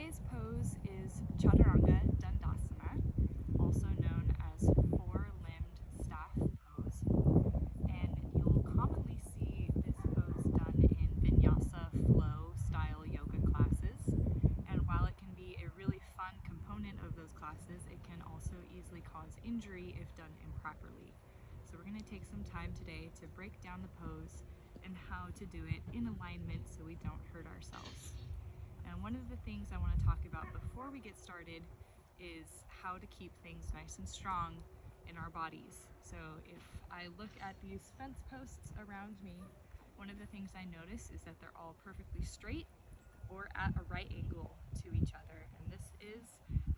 Today's pose is Chaturanga Dandasana, also known as four-limbed staff pose. And you'll commonly see this pose done in vinyasa flow style yoga classes. And while it can be a really fun component of those classes, it can also easily cause injury if done improperly. So we're going to take some time today to break down the pose and how to do it in alignment so we don't hurt ourselves. And one of the things I want to talk about before we get started is how to keep things nice and strong in our bodies. So if I look at these fence posts around me, one of the things I notice is that they're all perfectly straight or at a right angle to each other. And this is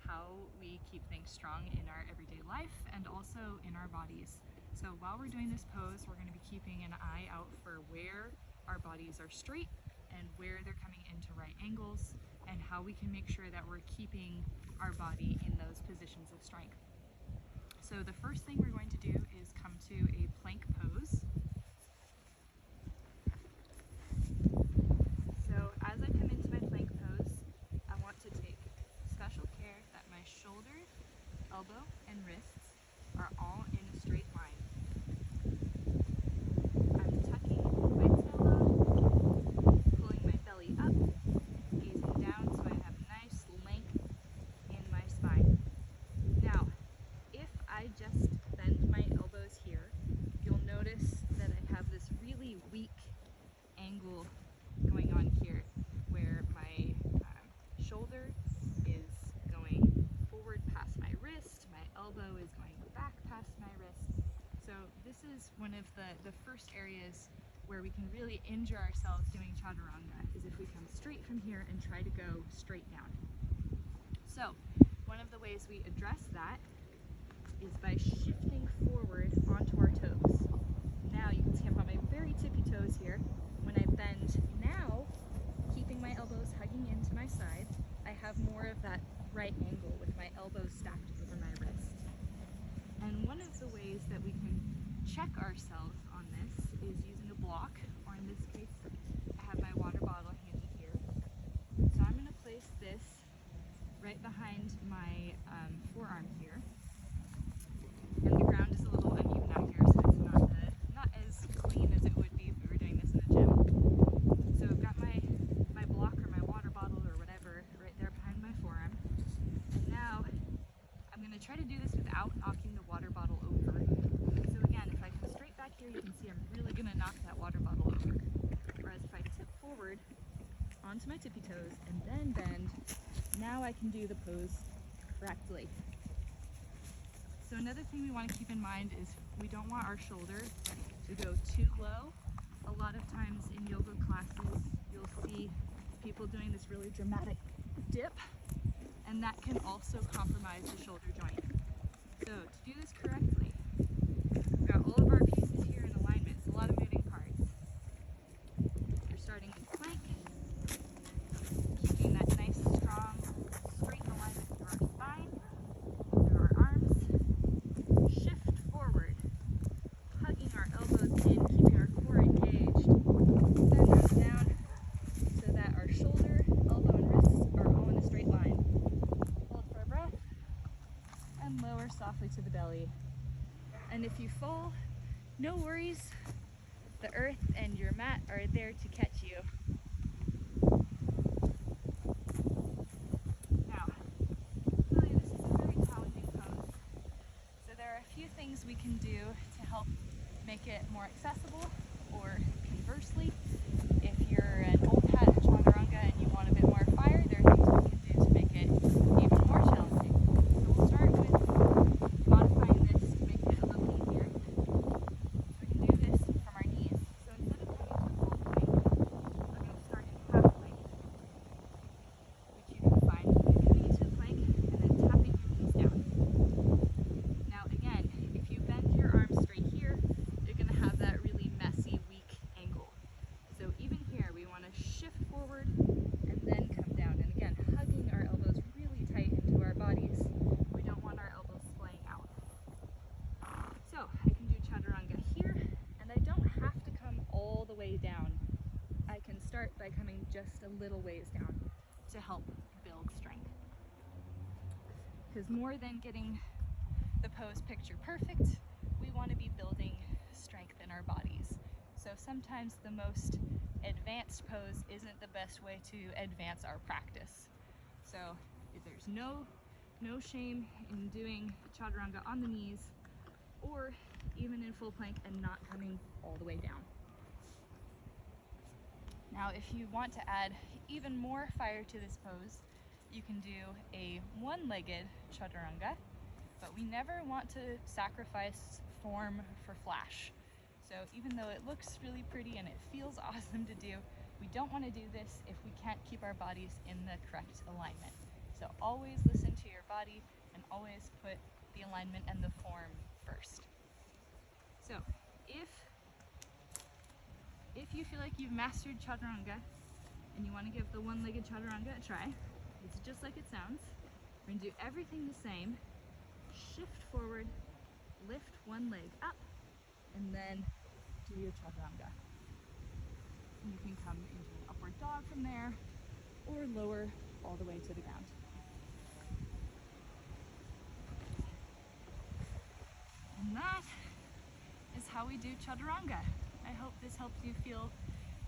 how we keep things strong in our everyday life and also in our bodies. So while we're doing this pose, we're going to be keeping an eye out for where our bodies are straight and where they're coming into right angles, and how we can make sure that we're keeping our body in those positions of strength. So the first thing we're going to do is come to a plank pose. So as I come into my plank pose, I want to take special care that my shoulder, elbow, and wrists are all in a straight line. I'm tucking my tailbone, pulling my belly up, gazing down so I have nice length in my spine. Now, if I just bend my elbows here, you'll notice that I have this really weak angle going on here where my shoulder is going forward past my wrist, my elbow is going back past my wrist. So this is one of the first areas where we can really injure ourselves doing Chaturanga, is if we come straight from here and try to go straight down. So one of the ways we address that is by shifting forward onto our toes. Now you can see I'm on my very tippy toes here. When I bend now, keeping my elbows hugging into my sides, I have more of that right angle with my elbows stacked over my wrist. And one of the ways that we can check ourselves on this is using a block, or in this case, I have my water bottle handy here. So I'm going to place this right behind my forearm here. And the ground is a little uneven out here, so it's not as clean as it would be if we were doing this in the gym. So I've got my block or my water bottle or whatever right there behind my forearm. And now I'm going to try to do this without knocking the water bottle over. So again, if I come straight back here, you can see I'm really going to knock that water bottle over. Whereas if I tip forward onto my tippy toes and then bend, now I can do the pose correctly. So another thing we want to keep in mind is we don't want our shoulder to go too low. A lot of times in yoga classes, you'll see people doing this really dramatic dip, and that can also compromise the shoulder joint. So to do this correctly, we've got all of our pieces here in alignment. It's a lot of moving parts. We're starting in plank, keeping that nice, strong, straight alignment through our spine, through our arms. Shift forward, hugging our elbows in, keeping our core engaged. Bend us down so that our shoulder, elbow, and wrists are all in a straight line. Hold for a breath and lower softly to the belly. And if you fall, no worries. The earth and your mat are there to catch you. Now, clearly this is a very challenging pose. So there are a few things we can do to help make it more accessible, or conversely, if you're an old hat at Chaturanga and you want a bit more fire, there are things we can do to make it even more challenging. So we'll start with modifying this to make it a little easier. So we can do this from our knees. So instead of coming to full plank, we're going to start in half plank, which you can find coming into the plank and then tapping your knees down. Now again, if you bend your arms straight here, you're going to have that really messy, weak angle. So even here, we want to shift forward and then come down. And again, hugging our elbows really tight into our bodies. We don't want our elbows splaying out. So I can do Chaturanga here, and I don't have to come all the way down. I can start by coming just a little ways down to help build strength. because more than getting the pose picture perfect, we want to be building strength in our bodies. So sometimes the most advanced pose isn't the best way to advance our practice. So there's no shame in doing Chaturanga on the knees, or even in full plank and not coming all the way down. Now, if you want to add even more fire to this pose, you can do a one-legged Chaturanga, but we never want to sacrifice form for flash. So even though it looks really pretty and it feels awesome to do, we don't want to do this if we can't keep our bodies in the correct alignment. So always listen to your body and always put the alignment and the form first. So if you feel like you've mastered Chaturanga and you want to give the one-legged Chaturanga a try, it's just like it sounds. We're going to do everything the same. Shift forward, lift one leg up, and then do your Chaturanga. And you can come into an upward dog from there, or lower all the way to the ground. And that is how we do Chaturanga. I hope this helps you feel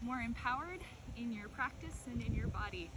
more empowered in your practice and in your body.